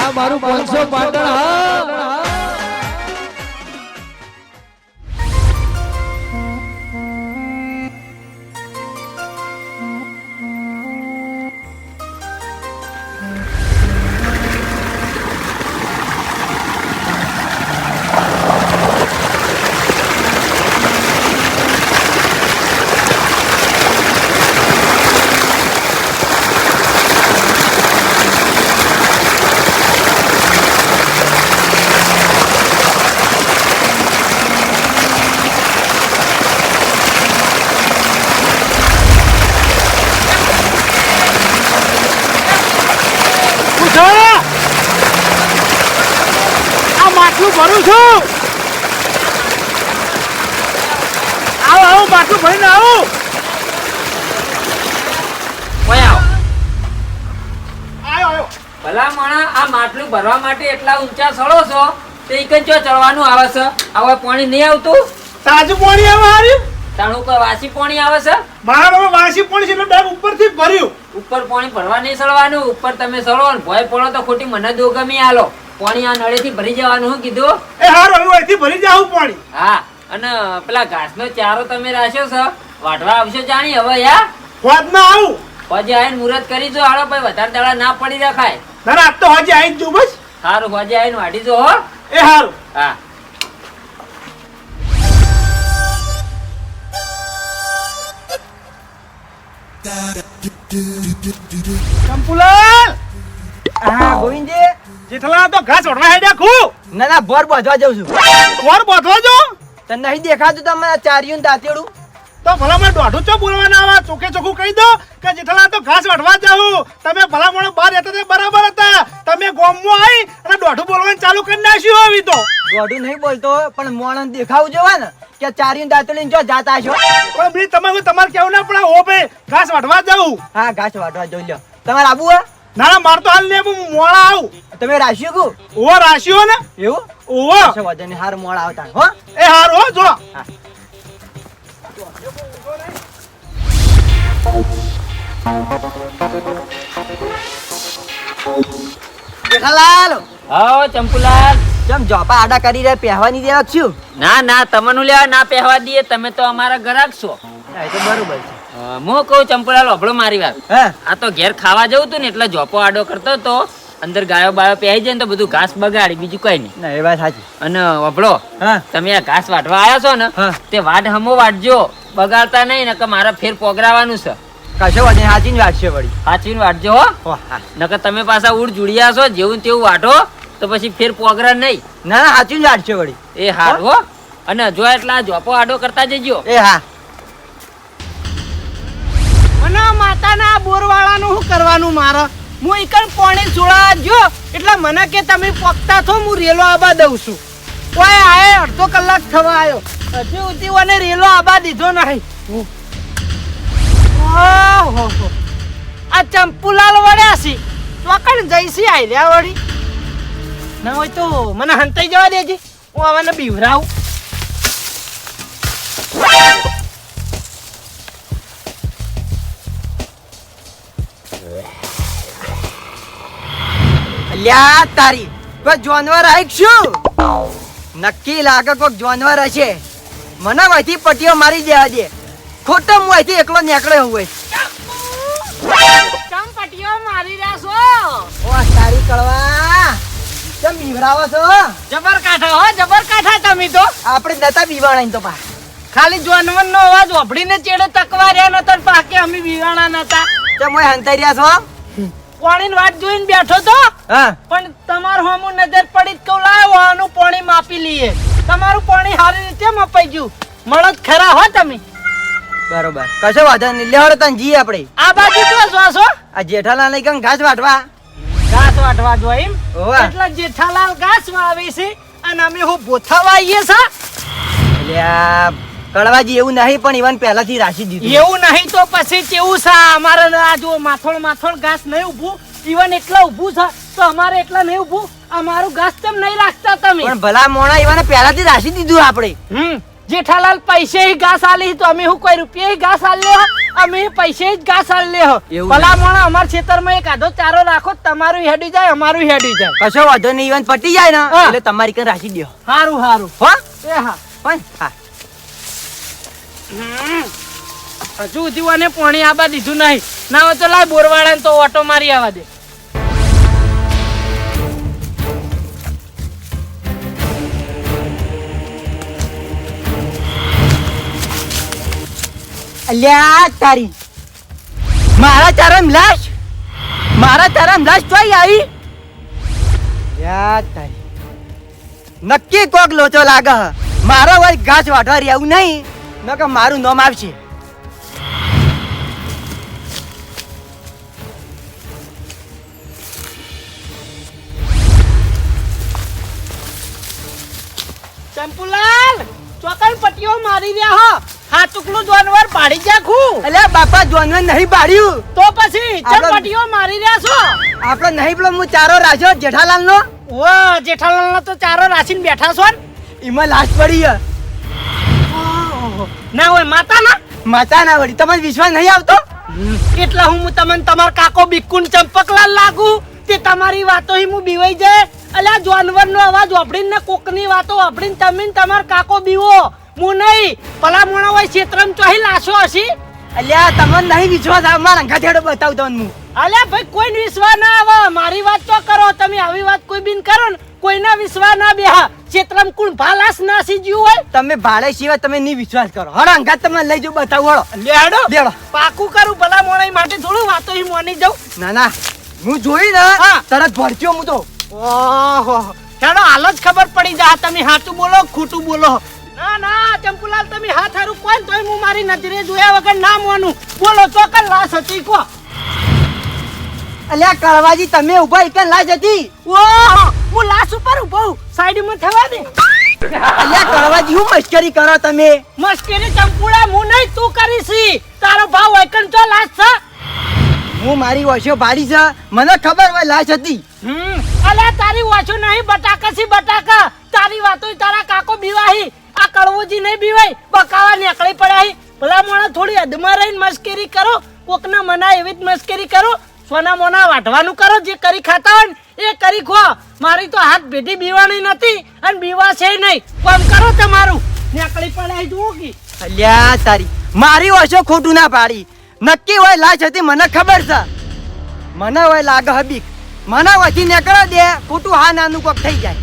આ મારું 500 પાટણ હા માટલું ભરું છું. આવો માટલું ભરીને આવો. ભલા માણા આ માટલું ભરવા માટે એટલા ઊંચા ચડો છો તો ઈકન ચો ચડવાનું આવે છે? હવે પાણી નહીં આવતું? તાજું પાણી આવે હાર્યું. તાણું કોઈ વાસી પાણી આવે છે? મારા વાસી પાણી છે એટલે બેગ ઉપરથી ભર્યું. ઉપર પાણી ભરવા નહીં ચડવાનું. ઉપર તમે ચડો ને ભોય પડો તો ખોટી મને દોગમી આલો. પાણી આ નળેથી ભરી જવાનું. હું કીધું? એ હારું હવે અહીંથી ભરી જાવું પાણી. હા, અને પેલા ઘાસનો ચારો તમે રાખ્યો છે વાઢવા આવશો જાણી હવે યા હોદ ના આવું. હોજે આવીને મુહૂર્ત કરી જો હાલો ભાઈ, વધારે દાડા ના પડી રખાય. ના આજ તો હજી આવી જ જો બસ. સારું, હોજે આવીને વાઢી જો હો. એ હારું. હા. ચંપુલાલ. હા ગોવિંદજી. જેઠલા તો ઘાસ વડવા હેડ્યા ખુ. ના ના બોર બાંધવા જાઉં છું. કોર બાંધવા જો? તને નહીં દેખાતું તમારા ચારિયું દાંતેડું? તો ભલા મને દોઢું ચો બોલવાના આવા ચોકે ચોખ્ખું કહી દો કે જેઠલા તો ઘાસ વડવા જાઉં. તમે ભલા મને બહાર હતા તે બરાબર હતા. તમે ગોમમાં આવી અને દોઢું બોલવાનું ચાલુ કરી નાખ્યું હવે તો. દોઢું નહીં બોલતો પણ મોણસ દેખાવું જોવા ને કે ચારિયું દાંતેડીને જો જાતા છો. પણ બી તમારે કેવું ના પડે. ઓ ભાઈ ઘાસ વડવા જાઉં. હા ઘાસ વાટવા જોઈ લો. તમારે આબુ હે? ના ના માર તો હાલ ને હું મોડા આવું. તમે રાખ્યું કુ? ઓવો રાશિઓ ને એવું? ઓવો. વજન હાર મોડા આવતા હો. એ હારું હો જો. જેઠાલાલ. હા ચંપુલાલ. કેમ જોપા આડા કરી રહ્યા પહેવાની દેવા છું? ના ના તમને લેવા ના પહેવા દઈએ. તમે તો અમારા ગ્રાહક છો. એ તો બરોબર છે. હું કહું ચંપુલાલ ઓભળો મારી વાત. હે આ તો ઘેર ખાવા જવું તું ને એટલે જોપો આડો કરતો તો અંદર ગાયો બાયો પહેરી જાય ને તો બધું ઘાસ બગાડી, બીજું કઈ નહીં. ના એ વાત સાચી. અને ઓભળો, હા તમે આ ઘાસ વાટવા આયા છો ને હા. તે વાટ હમો વાટજો, બગાડતા નહીં ને કે મારા ફેર પોગરાવાનું છે. કશો વજન હાચીને વાટશે વળી. સાચવીને વાટજો હો. ઓ હા. નકર તમે પાછા ઉડ જુડિયા છો, જેવું ને તેવું વાટો તો પછી ફેર પોગરા નહીં. ના ના હાચીને વાટશે વળી. એ હાર હો. અને જો એટલા જોપો આડો કરતા જજો. એ હા. મને માતાના બોરવાળાનું શું કરવાનું મારે? હું ઈકણ પાણી જોડા જો એટલે મને કે તમે પોકતા છો, હું રેલો આબા દઉં છું. કોઈ આયે અડધો કલાક થવા આવ્યો, હજી સુધી મને રેલો આબા દીધો નહીં. ઓહો, આ ચંપુલાલ વળ્યા છે ચોકણ જઈશી આયર્યા વળી. ના હોય તો મને હંતાઈ જવા દેજે, હું આવાને બીવરાવું. અલ્યા તારી કોઈ જાનવર આઈશું? નક્કી લાગે કોઈક જાનવર હશે. મને વહીથી પટીઓ મારી દેવા દે. ખોટો હું અહીંથી એકલો નીકળે હોય. ચમ પટીઓ મારી રહ્યા છો? ઓ તારી કળવા કેમ બીવરાવો છો? જબર કાઠા હો, જબર કાઠા તમે તો. આપણે નતા બીવાણા તો પા. ખાલી જાનવરનો અવાજ ઓભળીને ચેડે તકવા રહ્યા નતા, પાકે અમે બીવાણા નતા. કેમ મોય હંતાઈ રહ્યા છો? પાણીની વાટ જોઈને બેઠો તો, હા પણ તમાર હોમું નજર પડી તો લાવો આનું પાણી માપી લઈએ. તમારું પાણી સારી રીતે મપાઈ ગયું. મળત ખરા હો તમે. બરોબર કશો વાંધો નહીં. લેવડો તને જઈએ આપણે. આ બાજુ જો છો આ જેઠાલાલ લઈ ગયો ઘાસ વાટવા. ઘાસ વાટવા જો એમ? ઓવા. એટલે જેઠાલાલ ઘાસ વાવે છે અને અમે હું બોથાવા આવીએ છે. અલ્યા કળવાજી એવું નહીં પણ ઈવન પહેલાથી રાશી દીધું. એવું નહીં તો પછી કેવું છે? અમારે આ જો માથોડ ઘાસ નહીં ઊભું, ઈવન એટલા ઊભું છે તો અમારે એટલા નહીં ઊભું. અમારું ઘાસ કેમ નહીં રાખતા તમે? પણ ભલા મોણા ઈવન પહેલાથી રાશી દીધું આપણે. જેઠાલાલ પૈસે ઘાસ આલી તો અમે હું કોઈ રૂપિયા ઘાસ આલ્યો? અમે પૈસે જ ઘાસ આલ લે હો એવું ભલા મોણા અમાર ખેતરમાં એક આધો ચારો રાખો તમારું હેડી જાય અમારું હેડી જાય કશો વાંધો નહીં ઈવન પટી જાય ને હા. એટલે તમારી કન રાખી દ્યો હારું હારું હો એ હા પણ હા હજુ સુધી મને પાણી આબા દીધું નહીં ના હોય તો લાય બોરવાળાને તો ઓટો મારી આવા દે અલ્યા તારી મારા ચારામ લાશ તોય આવી યા તારી નક્કી કોક લોચો લાગે હ. મારો વળી ઘાસ વાઢવા રહેવું નહીં નકર મારું નામ આવશે ચંપુલાલ ચોકન પટ્ટીઓ મારી રહ્યા હો હા ટુકડું જાનવર પાડી જાખું અલ્યા બાપા જોનવે નહીં બાળ્યું તો પછી ચમ આગળ- પટ્ટીઓ મારી રહ્યા છો આપણો નહીં પેલો હું ચારો રાખ્યો જેઠાલાલ નો ઓ જેઠાલાલનો તો ચારો રાસીને બેઠા છો ને એમાં લાશ પડી હ. ના હોય માતાના માતા ના વળી તમને વિશ્વાસ નહીં આવતો એટલે હું તમને તમાર કાકો બિકુન ચંપકલાલ લાગુ તે તમારી વાતો હું બીવાઈ જાય અલ્યા જાનવરનો અવાજ વાપરીને કોકની વાતો વાપરીને તમે ને તમાર કાકો બીવો હું નહીં ભલા મોણા હોય ક્ષેત્રમ ચોહી લાશો હશી અલ્યા તમને નહીં વિશ્વાસ આવે મારા અંગા થેડો બતાવું તમને હું અલ્યા ભાઈ કોઈને વિશ્વાસ ના આવે મારી વાત તો કરો તમે આવી વાત કોઈ બિન કરો ને કોઈના વિશ્વાસ ના બેહા ક્ષેત્રમ કોણ ભાલાસ ના સીજ્યું હોય તમે ભાડે સિવાય તમે નહીં વિશ્વાસ કરો હળો અંગા તમને લઈ જાઉં બતાવું હળો લેડો લેડો. પાકું કરું ભલા મોણા માટે થોડું વાતો હું મોની જાઉં ના ના હું જોઈ ને હા. તરત ભરચ્યો હું તો ઓહો ચાલો હાલ જ ખબર પડી જા તમે હાચું બોલો ખોટું બોલો ના ના ચંપુલાલ તમે હાથ હારું કોઈ તોય હું મારી નજરે જોયા વગર ના માનું બોલો ચોકન લાશ હતી કો અલ્યા કળવાજી તમે ઉભા એકન લાજ હતી ઓહો હું લાશ ઉપર ઉભો સાઈડમાં થવા દે અલ્યા કળવાજી હું મસ્કરી કરો તમે મસ્કરી ચંપુડા હું નહીં તું કરીશી તારો ભાવ એકન તો લાશ છે હું મારી વશો ભાડી છે મને ખબર હોય લાશ હતી અલ્યા તારી વાંચો નહીં બટાકા સી બટાકા તારી વાતો તારા કાકો બીવાહી આ કળવોજી નહીં બીવાય બકાવા નીકળી પડ્યા ભલા મોણા થોડી હદમાં રહીને મસ્કરી કરો કોકના મના એવી જ મસ્કરી કરો સોના મોના વાઢવાનું કરો જે કરી ખાતા હોય ને એ કરી ખો મારી તો હાથ ભેટી બીવાની નથી અને બીવા છે નહીં કામ કરો તમારું નીકળી પડ્યા જુઓ કે અલ્યા તારી મારી વશો ખોટું ના પાડી નક્કી હોય લાશ હતી મને ખબર છે મને હોય લાગે હબીક મને વધી નીકળો દે ખોટું હા નાનું કોક થઈ જાય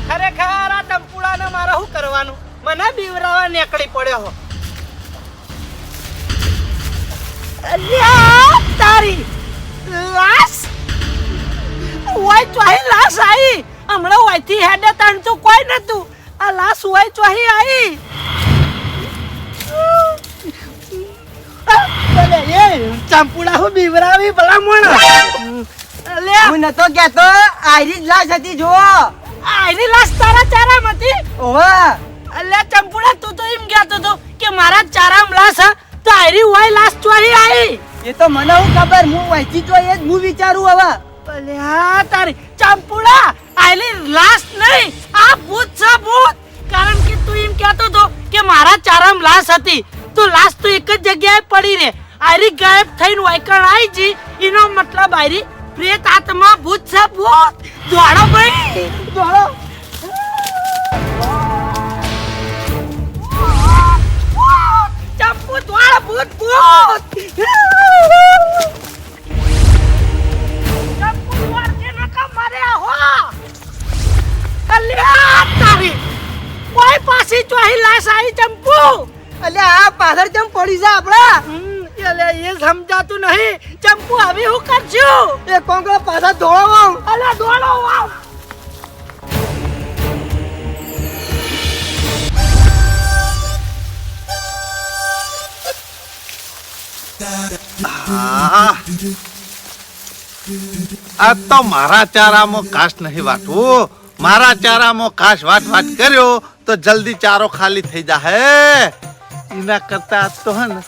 ખરેખર આ ટંપુડાને મારે શું કરવાનું મને બીવરાવા નીકળી પડ્યો હો અલ્યા તારી લાશ ઓય ચોહી લાશ આવી હમણાં ઓયથી હેડે તણ તો કોઈ નતું આ લાશ ઓય ચોહી આવી ભલે એ ચંપુડા હું બીવરાવી ભલા મોણા અલ્યા હું નતો કહેતો આયરી જ લાશ હતી જો આની લાશ તારા ચારામાંથી ઓવા અલ્યા ચંપુડા તું તો એમ કહેતો તો કે મારા ચારામ લાશ હા તો આયરી હોય લાશ ચોહી આવી એ તો મને હું ખબર હું વહીથી જો એ જ હું વિચારું હવે અલ્યા તારી ચંપુડા આયલી લાશ નહીં આ ભૂત છે ભૂત કારણ કે તું એમ કહેતો તો કે મારા ચારામ લાશ હતી તો લાશ તો એક જ જગ્યાએ પડી રે આયરી ગાયબ થઈને વાયકણ આવી જી એનો મતલબ આયરી પ્રેત આત્મા ભૂત છે ભૂત દોડો ભાઈ દોડો ચંપુ દોડ ભૂત ભૂત ચંપુ દોડ કે નકા મારે હો અલ્યા તારી કોઈ પાછી ચોહી લાશ આવી ચંપુ અલ્યા આ પાછળ કેમ પડી જા આપડા અલ્યા એ સમજાતું નહીં ચંપુ હવે હું કરશું એ કોંગળો પાછા ધોળો અલ્યા દોડો વાવ આ તો મારા ચારામાં કાશ નહીં વાટવું મારા ચારામાં કાશ વાટ કર્યો તો જલ્દી ચારો ખાલી થઈ જાહે એના કરતા તો હે ને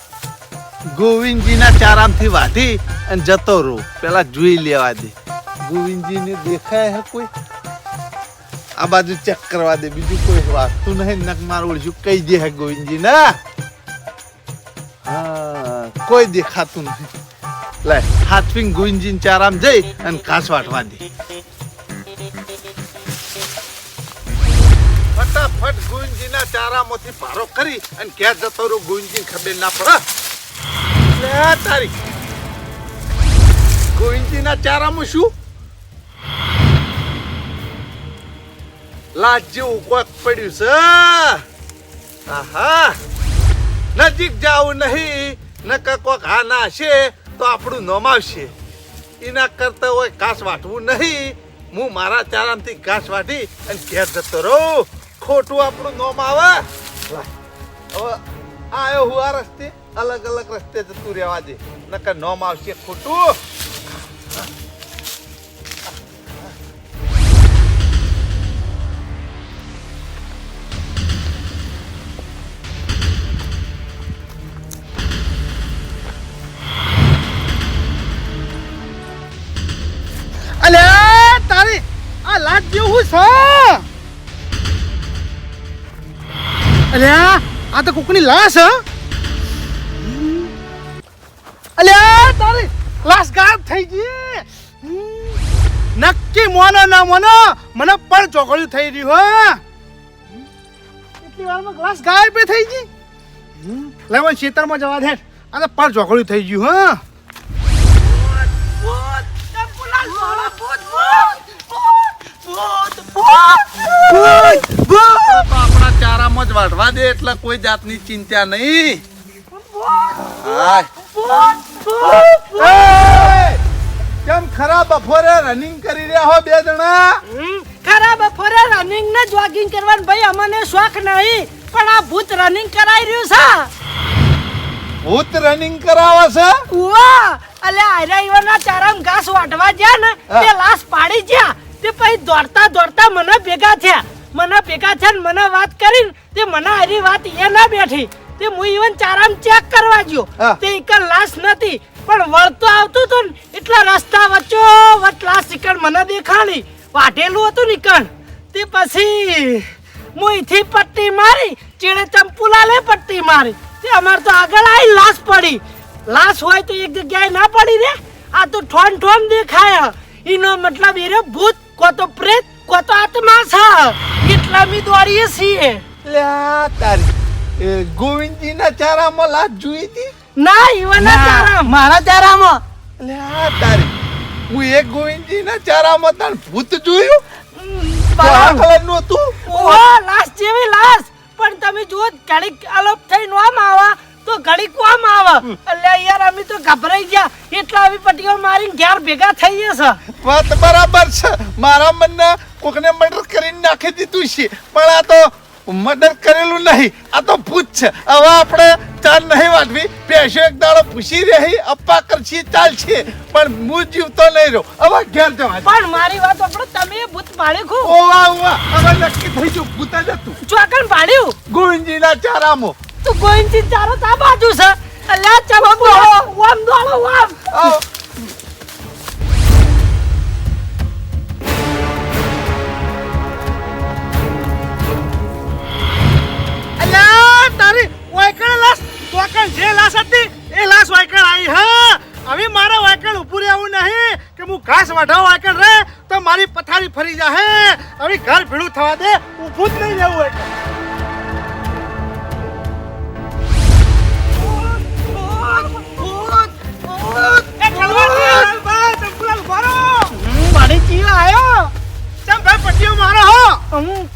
ગોવિંદજીના ચારામથી વાઢી અને જતો રહું પેલા જોઈ લેવા દે ગોવિંદજીને દેખાય હે કોઈ આ બાજુ ચેક કરવા દે, બીજું કોઈ વાસ્તુ નહીં. નક મારું ઓળશું કહી દે હે ગોવિંદજી ના. હા, કોઈ દેખાતું નહીં. લે હાથવીન ગોવિંદજી ચારામ જઈ અને ઘાસ વાટવા દે. ફટાફટ ગોવિંદજીના ચારામાંથી પારો કરી અને ઘેર જતો રહો. ગોવિંદજીને ખબર ના પડે. લે તારી ગોવિંદજીના ચારામાં શું લાજ જેવું કોક પડ્યું છે. આહા, નજીક જાવું નહીં, નકર કોક હા ના હશે તો આપણું નોમ આવશે. એના કરતા હોય ઘાસ વાટવું નહીં. હું મારા ચારામથી ઘાસ વાટી અને ઘેર જતો રહું. ખોટું આપણું નોમ આવે. હવે આયો હું આ રસ્તે, અલગ અલગ રસ્તે જતું રહેવા દે, નકર નોમ આવશે ખોટું. અલ્યા તારી આ લાજ જેવું છે. અલ્યા આ તો કોકની લાશ હ. અલ્યા તારી લાશ ગાયબ થઈ ગઈ. નક્કી મોનો ના મોનો મને પણ ચોકડ્યું થઈ રહ્યું હો. એટલી વારમાં ગ્લાસ ગાયબ થઈ ગઈ. લેવન ખેતરમાં જવા દે. આ તો પણ ચોકડ્યું થઈ ગયું હા. આપણા ચારામાં જ વાટવા દે એટલે કોઈ જાતની ચિંતા નહીં. કેમ ખરા બપોરે રનિંગ કરી રહ્યા હો બે જણા? ખરા બપોરે રનિંગ ને જોગિંગ કરવાનું ભાઈ અમને શોખ નહીં, પણ આ ભૂત રનિંગ કરાઈ રહ્યું છે. ભૂત રનિંગ કરાવે છે? વાહ! અલે આયરા ઈવના ચારામ ઘાસ વાટવા ગયા ને તે લાશ પાડી ગયા. તે પછી દોડતા દોડતા મને ભેગા થયા. મને વાત કરીને તે મને આરી વાત એ ના બેઠી. તે હું ઈવન ચારામ ચેક કરવા ગયો. તે ઈકન લાશ નથી, પણ વળતો આવતો તો ને એટલા રસ્તા વચ્ચો વચ લાશ ઈકન મને દેખાણી. વાઢેલું હતું ને ઈકન. તે પછી હું ઈથી પટ્ટી મારી, ચેડે ચંપુલાલે પટ્ટી મારી. તે અમાર તો આગળ આવી લાશ પડી. લાશ હોય તો એક જગ્યાએ ના પડી રે. આ તો ઠોન ઠોન દેખાય. એનો મતલબ એ રે ભૂત, કો તો પ્રેત, કો તો આત્મા છે. એટલા મી દોડીએ છીએ. લ્યા તારી ગોવિંદજીના ચારામાં લાશ જોઈ હતી? ના ઈવના ચારામ, મારા ચારામાં. લ્યા તારી હું એક ગોવિંદજીના ચારામાં તાર ભૂત જોયું. કાળા કલરનું હતું. ઓ લાશ જેવી લાશ. પણ તમે જુઓ ઘડીક અલોપ થઈને આમ આવા તો ઘડીક આમ આવા. એટલે યાર અમે તો ગભરાઈ ગયા. એટલા આવી પટ્ટીઓ મારીને ઘેર ભેગા થઈ છે. વાત બરાબર છે. મારા મનને કોકને મર્ડર કરીને નાખી દીધું છે, પણ આ તો મર્ડર કરેલું નહીં, આ તો ભૂત છે. હવે આપણે ચાલ નહીં વાટવી, પેશો એક દાડો પૂછી રહી, અપ્પા કરશી ચાલશે, પણ હું જીવતો નહીં રહું. હવે ઘેર જવા. પણ મારી વાત આપણો તમે ભૂત પાડ્યું ખો. ઓવા ઓવા હવે નક્કી થઈ ગયું ભૂત જ હતું. ચોકન પાડ્યું ગોવિંદજીના ચારામાં. તું ગોઈનથી ચારો તા બાજુ છે. અલ્યા ચલો દોડો ઓમ દોડો ઓમ. અલ્યા તારી વાયકણ લાશ તોકણ જે લાશ હતી એ લાશ વાયકણ આવી. હા હવે મારા વાયકણ ઊભું રહેવું નહીં કે હું ઘાસ વાઢાવ વાયકણ રે તો મારી પથારી ફરી જાહે. હવે ઘર ભેળું થવા દે, ઊભું જ નહીં રહેવું હોય.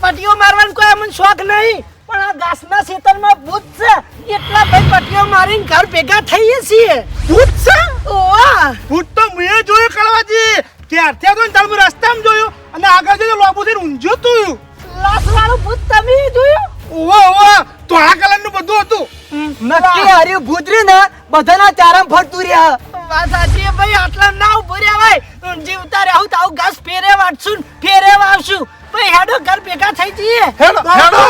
પટ્ટીઓ મારવાનો કોઈ અમને શોખ નહીં, પણ આ ઘાસના ખેતરમાં ભૂત છે એટલા ભાઈ પટ્ટીઓ મારીને ઘર ભેગા થઈએ છીએ. ભૂત છે? ઓવા ભૂત તો મેં જોયું કળવાજી. ત્યારથી તો તમે રસ્તામાં જોયું અને આગળ જોયું લોબુથી ઊંઝો તું. લાશ વાળું ભૂત તમે જોયું? ઓવા ઓવા તો આ કલરનું બધું હતું. નક્કી હાર્યું ભૂત રે ને બધાના ચારામ ફરતું રહ્યા. વાત સાચી ભાઈ. આટલા ના ઉભો રહ્યા ભાઈ. જીવતા રહું તો આવું ઘાસ ફેરે વાટશું ફેરે વાવશું. ભાઈ હેડો ઘર ભેગા થઈ જઈએ. હેડો હેડો.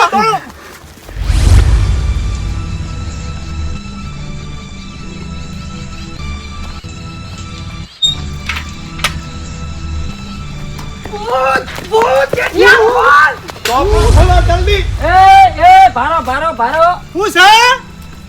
ભૂત ભૂત જલ્દી. ભારો ભારો ભારો હું છે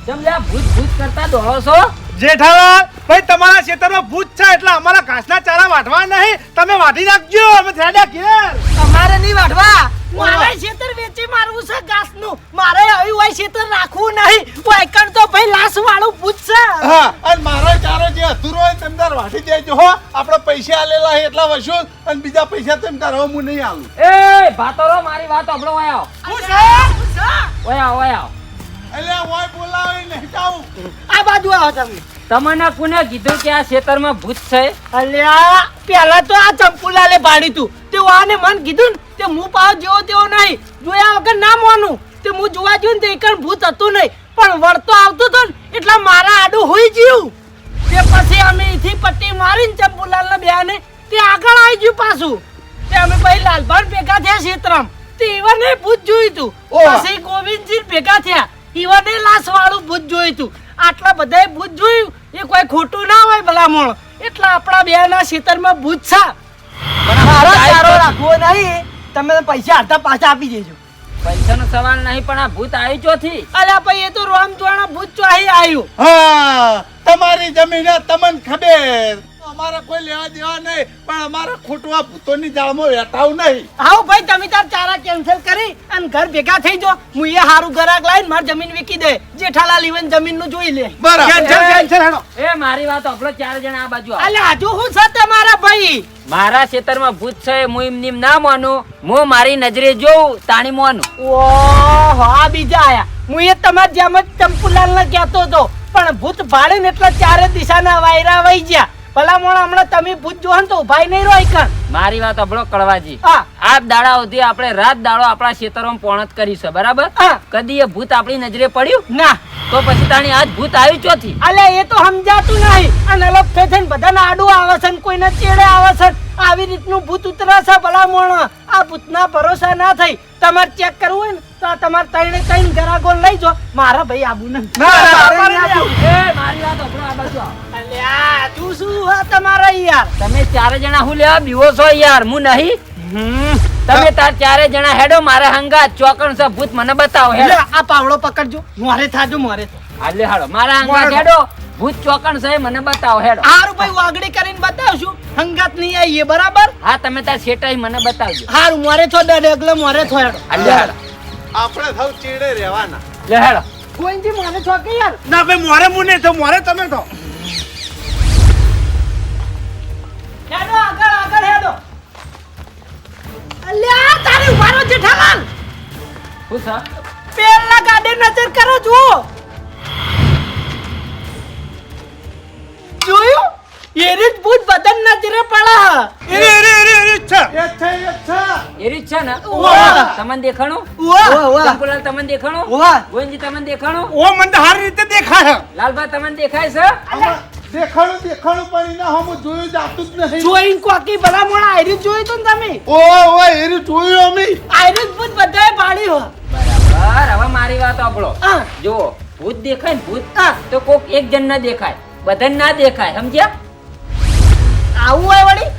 કેમ લ્યા ભૂત ભૂત કરતા દોડો છો? જેઠાલાલ ભાઈ તમારા ખેતરમાં ભૂત છે એટલે અમારા ઘાસના ચારા વાઢવા નહીં, તમે વાઢી નાખજો, અમે થેડા ઘેર. અમારે નહીં વાઢવા. મારે ખેતર વેચી મારવું છે ઘાસનું. મારે આવ્યું હોય ખેતર રાખવું નહીં. વાયકણ તો ભાઈ લાશ વાળું ભૂત છે. હા, અને મારો ચારો જે અધૂરો હોય તેમ તાર વાઢી દેજો હો. આપણે પૈસા આલેલા છે એટલા વસૂલ, અને બીજા પૈસા તેમ તાર હવે હું નહીં આલું. ભાતરો મારી વાત સાંભળો. ઓય આવો, હું છે? ઓય આવો, ઓય આવો. એટલે ઓય બોલાવે નહીં જાઉં. આ બાજુ આવો તમે. તમને કોને કીધું કે આ ખેતરમાં ભૂત છે? અલ્યા પેલા તો આ ચંપુલાલે પાડી તું. તે આને મન કીધું ને તે હું પાવ જેવો તેવો નહીં. જોયા વગર ના માનું. તે હું જોવા ગયો ને તે એકણ ભૂત હતું નહીં, પણ વળતો આવતો હતો ને એટલે મારા આડું હોઈ ગયું. તે પછી અમે અહીંથી પટ્ટી મારીને ચંપુલાલના બેને તે આગળ આવી ગયું પાછું. તે અમે પછી લાલભાન ભેગા થયા ક્ષેત્રમાં. તે ઈવને ભૂત જોયું તું. પછી ગોવિંદજી ભેગા થયા. ઈવને લાશ વાળું ભૂત જોયું તું. આટલા બધાય ભૂત જોયું એ કોઈ ખોટું ના હોય ભલામણ. એટલે આપણા બેના ક્ષેત્રમાં ભૂત છે. મારો ચારો રાખવો નહીં. તમે પૈસા અડધા પાછા આપી દેજો. પૈસાનો સવાલ નહીં, પણ આ ભૂત આવી ચોથી? અલ્યા ભાઈ એ તો રામચોણા ભૂત ચોહી આવ્યું. હા, તમારી જમીન તમને ખબર. અમારા કોઈ લેવા દેવા નહીં, પણ અમારા ખોટું આ ભૂતોની જાળમાં વેટાવું નહીં. આવો ભાઈ તમે તાર ચારા કેન્સલ કરી અને ઘર ભેગા થઈ જો. હું એ હારું ગરાક લાવીને મારી જમીન વેચી દે. જેઠાલાલ ઈવન જમીન નું જોઈ લે. એ મારી વાત સાંભળો, 4 જણા આ બાજુ આવો. અલ્યા હજુ હું છે તમારા ભાઈ? મારા ખેતરમાં ભૂત છે, હું એમની એમ ના માનું. હું મારી નજરે જોઉં તાણી માનું. ઓહો આ બીજા આયા. હું એ તમારી જેમ જ ચંપુલાલ ને કહેતો હતો, પણ ભૂત ભાડે ને એટલે ચારે દિશાના વાયરા વહી ગયા. ભલા મોણા હમણાં તમે ભૂત જોહો ને તો ઉભાઈ નહીં રહો એકણ. મારી વાત સાંભળો કડવાજી. હા. આ દાડા સુધી આપણે રાત દાડો આપણા ખેતરમાં પોણત કરી છે, બરાબર? હા. કદી એ ભૂત આપણી નજરે પડ્યું? ના. તો પછી તાણી આજ ભૂત આવ્યું ચોથી? અલ્યા એ તો સમજાતું નહીં. અને અલગ થઈ થઈને બધાને આડું આવે છે ને કોઈને ચેડે આવે છે. આવી રીતનું ભૂત ઉતરે છે ભલા મોણા. આ ભૂતના ભરોસા ના થઈ. તમારે ચેક કરવું હોય ને તો આ તમારે ત્રણ ગરાગો લઈ જો. મારા ભાઈ આબુ નહીં. મારી વાત સાંભળો, આ બાજુ આવો. અલ્યા તું શું હે તમારા યાર? તમે 4 જણા હું લેવા બીવો છો યાર? હું નહીં. તમે તાર 4 જણા હેડો મારા હંગાત. ચોકણ છે ભૂત મને બતાવો. હેડો. એટલે આ પાવડો પકડજો. મોરે થાજો મોરે. હાલે હાલો મારા હંગાત હેડો. ભૂત ચોકણ છે મને બતાવો. હેડો. હારું ભાઈ વાગડી કરીને બતાવશું. હંગાત નહીં આવીએ બરાબર? હા, તમે તાર શેટાઈ મને બતાવજો. હારું મોરે છો ડગલે મોરે છો હેડો. હાલે હાલો. આપણે સૌ ચીડે રહેવાના. લે હેડો. કોઈથી મોરે છો કે યાર? ના ભાઈ મોરે મુને તો મોરે તમે તો હેડો આગળ આગળ હેડો. અલ્યા તારી ઉભારો જેઠાલાલ. હું છે? પેલા ગાડે નજર કરો જુઓ. જોયું? એરી જ ભૂત બદન નજરે પડે. એરે છે એરી જ છે ને? ઉવ્વ. તમને દેખાણું? ઉવ્વ. ચંપુલાલ તમને દેખાણું? ઉવ્વ. ગોવિંદજી તમને દેખાણું? ઓ મને તો સારી રીતે દેખાય. લાલભાઈ તમને દેખાય છે? દેખાણું પણ એના હમું જોયું જાતું જ નહીં. જોઈન કોકી ભલા મોણા આયરી જોઈ તો ને તમે? ઓ એરી જોયું અમે. આયરી જ ભૂત બધાએ પાડી હો. બરાબર. હવે મારી વાત સાંભળો. હા. જુઓ, ભૂત દેખાય ને ભૂત, હા. તો કોક એક જણ ના દેખાય, બધાને ના દેખાય. સમજ્યા? આવું હોય વળી?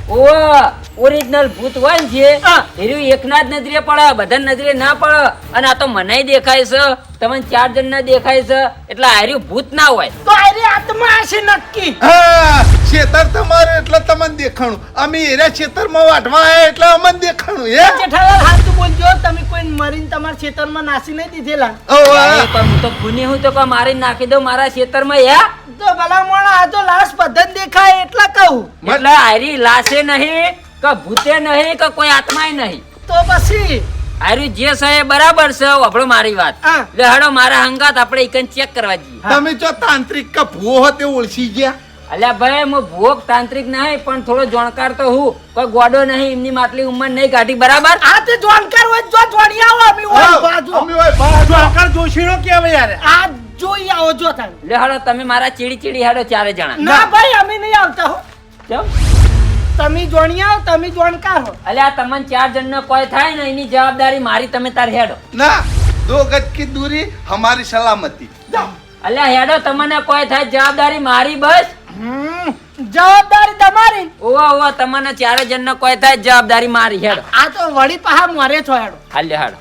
ઓરિજિનલ ભૂત હોય ને જે હા. એર્યું એકના જ નજરે પડે, બધાને નજરે ના પડે. અને આ તો મને દેખાય છે, તમને 4 જણ ના દેખાય છે, એટલે આર્યું ભૂત ના હોય. તો આયરી આત્મા હશે નક્કી. હા, ખેતર તમારું એટલે તમને દેખાણું. અમે એરા ખેતરમાં વાટવા આયા એટલે અમને દેખાણું. હે જેઠાલાલ હાથું બોલજો. તમે કોઈ મરીને તમારા ખેતરમાં નાસી નહીં દીધેલા? અરે પણ હું તો ખૂની હું તો કોઈ મારી નાખી દઉં મારા ખેતરમાં. યા તો ભલા મોણા આ તો લાશ બદન દેખાય એટલે કહું. એટલે આરી લાશે નહીં કે ભૂતે નહીં કે કોઈ આત્માય નહીં. તો પછી આર્યું જે છે એ બરાબર છે. વાપરો મારી વાત. હા. એટલે હેડો મારા હંગાત આપણે એકન ચેક કરવા જઈએ. તમે જો તાંત્રિક કે ભૂવો તે ઓળખી ગયા. અલ્યા ભાઈ હું ભૂખ તાંત્રિક નહીં, પણ થોડો જાણકાર તો હું. કોઈ ગોડો નહીં, એમની માટલી ઉંમર નહીં કાઢી. બરાબર? આ તે જાણકાર હોય જો જોડી આવો. અમે હોય બાજુ. અમે હોય બાજુ. આકાર જોશીનો કેવાય યાર. આ જોઈ આવો જો તમે. લે હેડો તમે મારા ચીડી ચીડી હેડો 4 જણા. ના ભાઈ અમે નહીં આવતા હો. કેમ? તમે જોણી આવો. તમે જાણકાર હો. અલ્યા તમને 4 જણનો કોઈ થાય ને એની જવાબદારી મારી. તમે તાર હેડો. ના, 2 ગજ કી દૂરી હમારી સલામતી. અલ્યા હેડો, તમને કોઈ થાય જવાબદારી મારી. બસ જવાબદારી તમારી. ઓવા તમને 4 જણનો કોઈ થાય જવાબદારી મારી. હેડો. આ તો વળી પાહા મોરે છો હેડો. હાલે હેડો.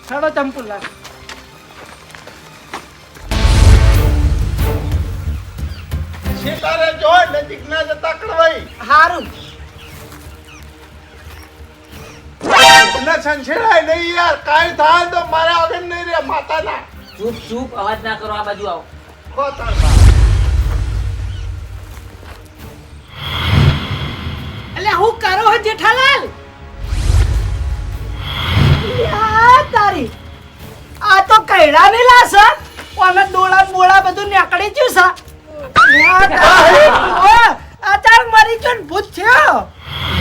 હેડો ચંપુલાલ. સીતારે જો નજીક ના જતા કડવાઈ હારું. ના સંછેડાય નહીં યાર કાઈ થાય તો મારે આગળ નહીં રે માતાના ચૂપ ચૂપ અવાજ ના કરો, આ બાજુ આવો. ખોતર એટલે હું કરો હો જેઠાલાલ? યા તારી આ તો કૈડા ની લાશ હે. ઓને ડોળા ને બોળા બધું નીકળી ગયું છે. યા તારી, ઓ, અચાર મરી ગયો ને ભૂત થયો.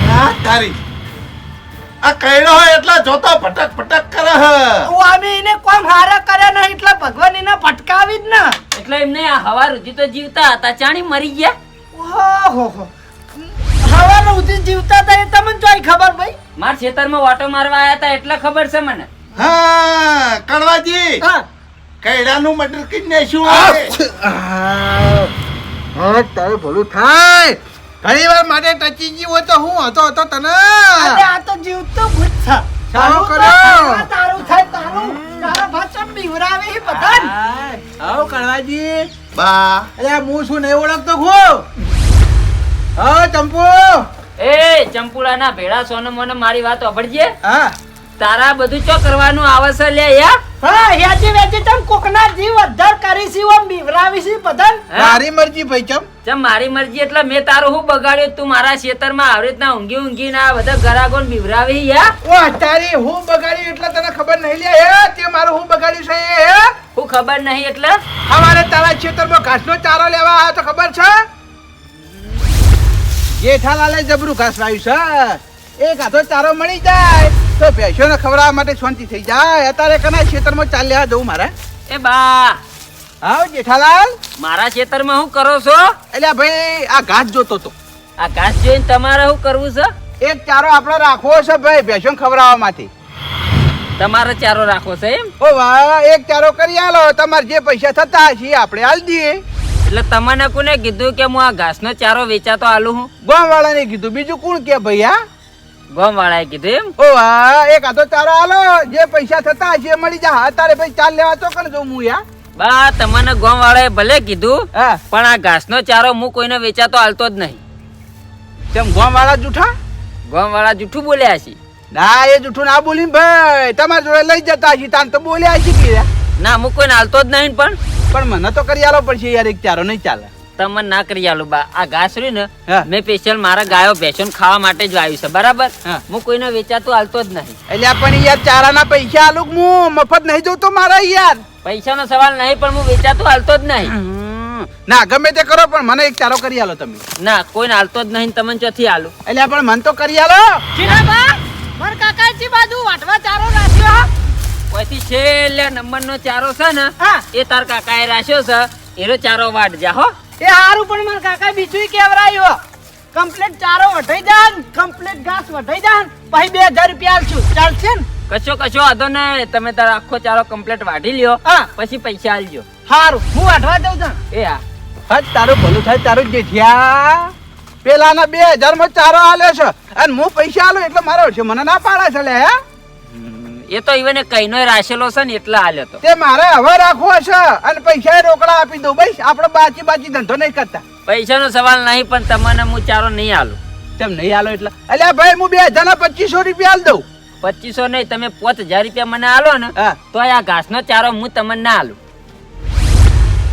ના તારી આ કઈડો હોય એટલા જોતો ભટક ભટક કરે હ હું આમે એને કોમ હારા કરે ને એટલે ભગવાન એને ભટકાવી જ ને. એટલે એમને આ હવા સુધી તો જીવતા હતા, ચાણી મરી ગયા. ઓહો, હવાને ઉધી જીવતા હતા એ તમને જોઈ ખબર ભાઈ? મારા ખેતરમાં વાટો મારવા આયા હતા એટલે ખબર છે મને. હા કડવાજી હા, કઈડાનું મટર કઈ નાખ્યું આવે હા તારે ભલું થાય ઘણી વાર માટે ટચી ગયું હોય તો હું હતો તને અરે આ તો જીવતો ભૂત છે. સારું કરો. તારું થાય તારું. તારા ભાષા બીવરાવે એ બધાને. આવો કડવાજી બા અરે હું શું નહીં ઓળખતો હું હા ચંપુ એ ચંપુડાના ભેળા સોને મોને મારી વાત સાંભળજે. હા તારા બધું ચો કરવાનું આવે છે લે યા? હા, યાજી વેજી તમ કોકના જીવ અદ્ધર કરી છે ઓમ બીવરાવી છે બધાને. હે? મારી મરજી ભાઈ ચમ ચમ મારી મરજી એટલે મેં તારું હું બગાડ્યું? તું મારા ખેતરમાં આવી રીતના ઊંઘી ના બધા ગરાગોન બીવરાવી યા? ઓ તારી હું બગાડ્યું એટલે તને ખબર નહીં લે હે તે મારું હું બગાડ્યું છે એ હે હું ખબર નહીં એટલે અમારે તારા ખેતરમાં ઘાસનો ચારો લેવા આવ્યો તો ખબર છે જેઠાલાલે જબરું ઘાસ વાવ્યું છે એક હાથો ચારો મળી જાય તો ભેંસોને ખવડાવવા માટે શાંતિ થઈ જાય અત્યારે કના ખેતરમાં ચાલ લેવા જવું મારે એ બા હા જેઠાલાલ મારા ખેતરમાં શું કરો છો? એટલે ભાઈ આ ઘાસ જોતો તો આ ઘાસ જોઈને તમારે શું કરવું છે? એક ચારો આપણે રાખવો છે ભાઈ ભેંસોને ખવડાવવા માટે તમારે ચારો રાખવો છે એમ? ઓ વાહ એક ચારો કરી આલો તમારે જે પૈસા થતા હશે આપણે આલ દઈએ એટલે તમને કોને કીધું કે હું આ ઘાસનો ચારો વેચાતો આલું હું? ગામ વાળાને કીધું બીજું કોણ કે ભાઈ હા ગોમ વાળાએ કીધું એમ? ઓ વાહ એક હાથો ચારો આલો જે પૈસા થતા હશે એ મળી જા અત્યારે ભાઈ ચાલ લેવા તો કણ જઉં હું યા બા તમને ગોમ વાળાએ ભલે કીધું હા પણ આ ઘાસનો ચારો હું કોઈને વેચાતો આલતો જ નહીં. તેમ ગામ વાળા જૂઠા ગોમ વાળા જૂઠું બોલ્યા છે. ના એ જૂઠું ના બોલી ભાઈ તમારા જોડે લઈ જતા હશે તાન તો બોલ્યા હશે કે ના હું કોઈને આલતો જ નહીં પણ મને તો કરી આલો પડશે યાર એક ચારો નહીં ચાલે તમને ના કરી આલું બા. આ ઘાસ રહ્યું ને હા. મેં સ્પેશિયલ મારા ગાયો ભેંસો ખાવા માટે જ વાવ્યું છે બરાબર. હા. હું કોઈને વેચાતું આલતો જ નહીં. એટલે પણ યાર ચારાના પૈસા આલુક હું મફત નહીં જોતો મારા યાર પૈસાનો સવાલ નહીં પણ હું વેચાતું આલતો જ નહીં. ના ગમે તે કરો પણ મને એક ચારો કરી આલો તમે ના કોઈને આલતો જ નહીં. તમને ચોથી આલું? એટલે પણ મને તો કરી આલો જીરાબા, માર કાકાજી બાજુ વાટવા ચારો રાખ્યો. પછી છેલ્લે નંબરનો ચારો છે ને હા, એ તાર કાકાએ રાખ્યો છે એનો ચારો વાટ જા હો. એ હારું પણ માર કાકા બીજું કેવરાયો. કમ્પ્લીટ ચારો વઢાઈ જાન, કમ્પ્લીટ ઘાસ વઢાઈ જાન, પછી 2000 રૂપિયા આલશું. ચાલશે ને? કશો વાંધો નહીં. તમે તારો આખો ચારો કમ્પ્લીટ વાઢી લ્યો હા. પછી પૈસા આલજો. હારું, હું વાટવા દઉં છું. એ હા હજ તારું ભલું થાય તારું જેઠિયા પેલાના 2000 માં ચારો આલ્યો છે અને હું પૈસા આલો એટલે મારો છે મને ના પાડે છે લે હે એ તો ઈવને કઈનો રાશેલો છે ને એટલે આલ્યો તો. તે મારે હવે રાખવો છે અને પૈસા રોકડા આપી દઉં ભાઈ આપણે બાચી ધંધો નહીં કરતા પૈસાનો સવાલ નહીં પણ તમને હું ચારો નહીં આલું. તેમ નહીં આલો એટલે અલ્યા ભાઈ હું 2000 ના 2500 રૂપિયા આલ દઉં 2500 નહીં તમે 5000 રૂપિયા મને આલો ને હા તો આ ઘાસનો ચારો હું તમને ના આલું.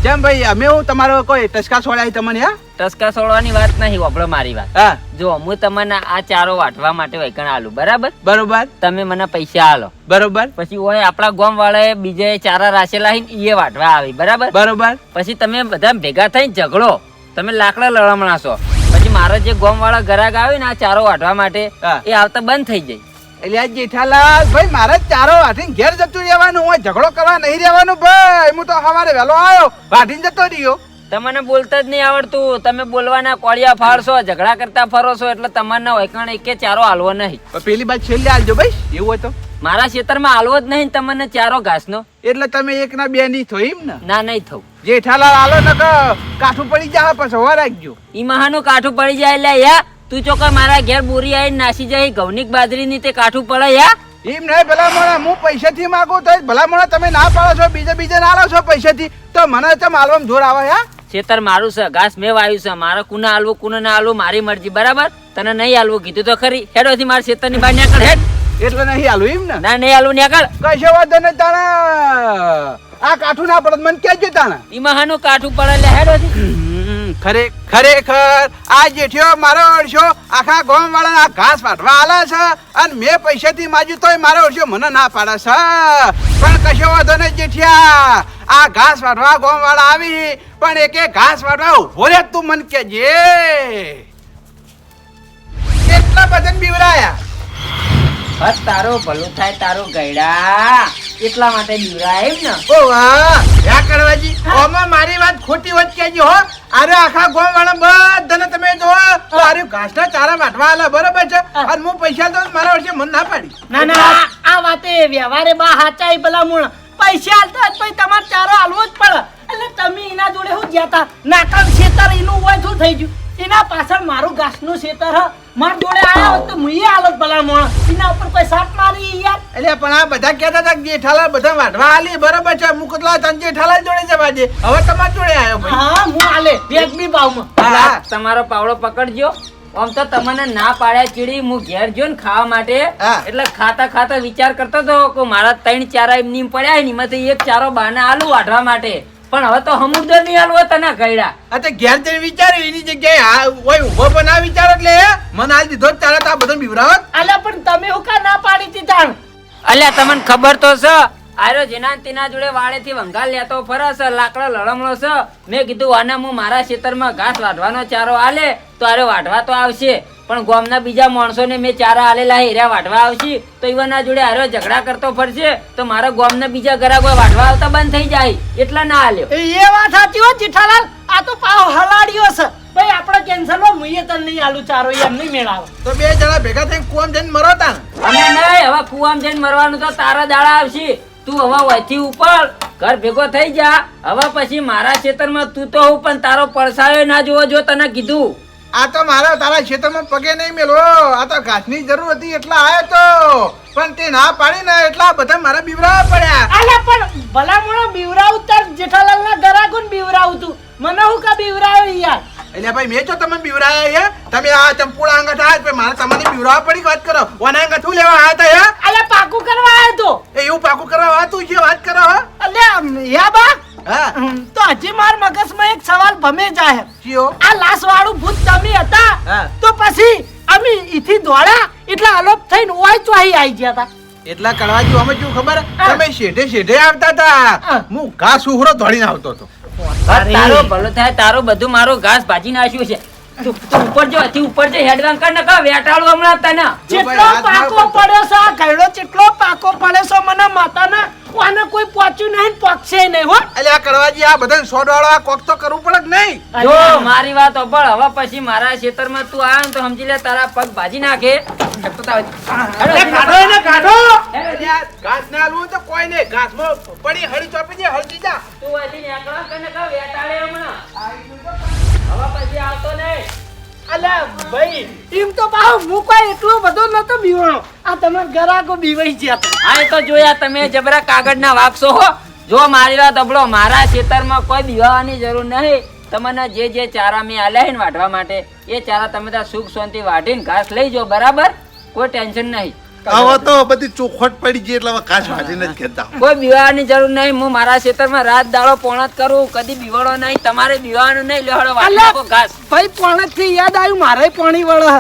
કેમ ભાઈ અમે હું તમારો કોઈ ટસકા છોડાય તમને હે ટસકા છોડવાની વાત નહીં, વાપરો મારી વાત. હા જો હું તમને આ ચારો વાટવા માટે વૈકણ આલું બરાબર. બરોબર તમે મને પૈસા આલો બરોબર પછી ઓય આપણા ગામ વાળાએ બીજે ચારા રાશેલા હી એ વાટવા આવી બરાબર. બરોબર પછી તમે બધા ભેગા થઈને ઝઘડો, તમે લાકડા લડમણા છો. પછી મારા જે ગામ વાળા ગ્રાહક આવે ને આ ચારો વાટવા માટે હા. એ આવતા બંધ થઈ જાય. એટલે આ જેઠાલાલ ભાઈ મારે ચારો વાટીને ઘેર જતું રહેવાનું હોય ઝઘડો કરવા નહીં રહેવાનું ભાઈ હું તો સવારે વહેલો આવ્યો વાટીને જતો રહ્યો તમને બોલતા જ નહીં આવડતું. તમે બોલવાના કોળિયા ફાડશો, ઝઘડા કરતા ફરો છો એટલે તમારે વૈકણ એકે ચારો હાલવો નહીં. પેલી બાદ છેલ્લે આલજો ભાઈ એવું હોય તો મારા ખેતરમાં હાલવો જ નહીં તમને ચારો ઘાસનો. એટલે તમે એક ના બે નહીં થયો એમ ને ના નહીં થવું. જેઠાલાલ આલો ને કાઠું પડી જાય પછી હવા રાખજો ઈ મહાનું કાઠું પડી જાય એટલે યા તું ચોક્કસ મારા ઘેર બોરી આવીને નાસી જાય ઘઉંની બાજરીની તે કાઠું પડે યા એમ નહીં ભલા મોણા હું પૈસાથી માગું તો ભલા મોણા તમે ના પાડો છો બીજે ના આલો છો પૈસાથી તો મને તો માલવામાં જોર આવે હે ખેતર મારું છે, ઘાસ મેં વાવ્યું છે, મારે કુને આલવું કુને ના આલવું મારી મરજી, બરાબર? તને નહીં આલવું કીધું તો ખરી. હેડોથી મારા ખેતરની બહાર નીકળ, હેડ. એટલે નહીં આલું એમ ને? ના નહીં આલવું, નીકળ. કશો વાંધો નહીં તાણા આ કાઠું ના પડે મને કહેજો તાણા. એમાં હાનું કાઠું પડે એટલે હેડોથી. ખરેખર આ જેઠિયો મારો અડશો આખા ગામ વાળા ઘાસ વાટવા આલે છે અને મેં પૈસાથી માજ્યું તોય મારો અડશો મને ના પાડે છે. પણ કશો વાંધો નહીં જેઠિયા, આ ઘાસ વાટવા ગામ વાળા આવી પણ એકે ઘાસ વાટવા ઉભો રે તું મને કેજે કેટલા બધાને બીવરાયા. બસ તારો ભલું થાય તારો ગયડા, એટલા માટે બીવરાય એમ ને? ઓ વાહ યા કરવાજી, ઓમાં મારી વાત ખોટી વાત કેજો હો. અરે આખા ગામ વાળા બધાને તમે જો તો આરે ઘાસના ચારા વાટવા આલે બરોબર છે અને હું પૈસા તો મારા વર્ષે મન ના પાડી. ના આ વાતે વ્યવહારે બા હાચાઈ ભલા મૂળ પૈસા આલતા જ પછી તમારે ચારો આલવો જ પડે. એટલે તમે એના જોડે હું ગયા તા નાકામ ખેતર એનું હોય શું થઈ ગયું? એના પાછળ મારું ઘાસનું ખેતર હ માર જોડે આયા હોત તો મુઈએ આલત ભલા મૂળ. એના ઉપર કોઈ સાટ મારી યાર. એટલે પણ આ બધા કહેતા હતા કે જેઠાલાલ બધા વાટવા આલી બરોબર છે, હું કતલા તન જેઠાલાલ જોડે જવા દે. હવે તમારા જોડે આવ્યો ભાઈ. હા હું આલે વેચમી ભાવમાં. હા. તમારો પાવડો પકડજો. આમ તો તમને ના પાડ્યા ચીડી હું ઘેર જો ને ખાવા માટે, હા. એટલે ખાતા વિચાર કરતો હતો કે મારા 3 ચારા એમની પડ્યા ને એમાંથી એક ચારો બાને આલુ વાઢવા માટે. પણ હવે તો સમુદ્ર નહીં આલવો તને ગયડા. આ તે ઘેર જઈને વિચાર્યું એની જગ્યાએ આ ઓય ઉભો પણ ના વિચારો એટલે મને આલ દીધો જ ચાલે તો આ બધો બીવરાવત. આલે પણ તમે હું કા ના પાડી હતી તાણ? અલ્યા તમને ખબર તો છે આર્યો જેના ને તેના જોડે વાડેથી વંગાલ લેતો ફરે છે, લાકડો લડમણો છે. મેં કીધું આને હું મારા ખેતરમાં ઘાસ વાઢવાનો ચારો આલે તો આરે વાઢવા તો આવશે, પણ ગામના બીજા માણસોને મેં ચારા આલેલા હેર્યા વાઢવા આવશે તો ઈવાના જોડે આર્યો ઝઘડા કરતો ફરશે તો મારા ગામના બીજા ગ્રાહકો વાઢવા આવતા બંધ થઈ જાય, એટલા ના આલ્યો. એ વાત સાચી હો જેઠાલાલ, આ તો પાવ હલાડ્યો છે ભાઈ. આપણે કેન્સલ નો મુઈએ તને નહીં આલુ ચારો એમ નહીં મેળાવે તો બે જણા ભેગા થઈને કુવામ જઈને મરો તા. અને નહીં હવે કુવામાં જઈને મરવાનું તો તારા દાડા આવશે. તું હવે વયથી ઉપર ઘર ભેગો થઈ જા. હવે પછી મારા ખેતરમાં તું તો હું પણ તારો પડસાયો ના જોવો જો તને કીધું. આ તો મારા તારા ક્ષેત્રમાં પગે નહીં મેલો. આ તો ઘાસની જરૂર હતી એટલા આવ્યો તો પણ તે ના પાડી ને એટલા બધા મારા બીવરાવા પડ્યા. આલે પણ ભલા મોણો બીવરાવું તાર જેઠાલાલ ના ગરાગુન બીવરાવું તું મને હું કા બીવરાયો યાર? એટલે ભાઈ મેં તો તમને બીવરાયા હે? તમે આ ચંપુડા અંગત આયા છે મારે તમને બીવરાવા પડી વાત કરો. ઓના અંગત શું લેવા આયા તા હે? આલે પાકું કરવા આવ્યો તો. એ એવું પાકું કરવા આ તું જે વાત કરો હે? અલે યા બા હા તો હજી માર મગજમાં એક સવાલ ભમે જાય. કયો? આ લાશ વાળું ભૂત તમે હતા હા. તો પછી અમે ઈથી દોડ્યા એટલે અલોપ થઈને ઓય ચોહી આવી ગયા હતા. એટલા કડવાજી અમે શું ખબર હા. તમે શેઠે આવતા હતા, હા. હું ઘાસ ઉહરો દોડીને આવતો હતો. તારો ભલો થાય તારો બધું મારો ઘાસ ભાજી નાખ્યું છે. તું ઉપર જો હજી ઉપર જે હેડવાન કર ને કા વેટાળું હમણાં તને. જેટલો પાકો પડ્યો છે આ ઘરડો જેટલો પાકો પડ્યો છે મને માતાના આને કોઈ પહોંચ્યું નહીં પક્ષે નહીં હો. એટલે આ કડવાજી આ બધા સોડવાળો આ કોક તો કરવું પડે કે નહીં? જો મારી વાત સાંભળ, હવે પછી મારા ખેતરમાં તું આવ્યો ને તો સમજી લે તારા પગ ભાજી નાખે. એ કાઢો એને કાઢો. એટલે આ ઘાસ ના આલવું તો કોઈ નહીં, ઘાસમાં પડી હળી ચોપી દે હળજી જા. તું હજી નેકળા કર ને કા વેટાળે હમણાં. હવે પછી આવતો નહીં. અલ્યા ભાઈ એમ તો પાહો હું કોઈ એટલો બધો નતો બીવણો. આ તમાર ગરાકો બીવાઈ ગયા હતા. હા એ તો જોયા તમે જબરા કાગળના વાગશો હો. જો મારી વાત સાંભળો, મારા ખેતરમાં કોઈ બીવાની જરૂર નહીં. તમને જે ચારા મેં આલ્યા છે ને વાઢવા માટે એ ચારા તમે ત્યાં સુખ શાંતિ વાઢીને ઘાસ લઈ જાઓ, બરાબર? કોઈ ટેન્શન નહીં. હવે તો બધી ચોખવટ પડી ગઈ એટલે હવે ઘાસ વાટીને જ ખેતા. કોઈ બીવાની જરૂર નહીં. હું મારા ખેતરમાં રાત દાડો પોણત કરું, કદી બીવાડો નહીં. તમારે બીવાનું નહીં. લેહડો વાટી અલ્યા નાખો ઘાસ. ભાઈ પોણત થી યાદ આવ્યું મારે પાણી વળે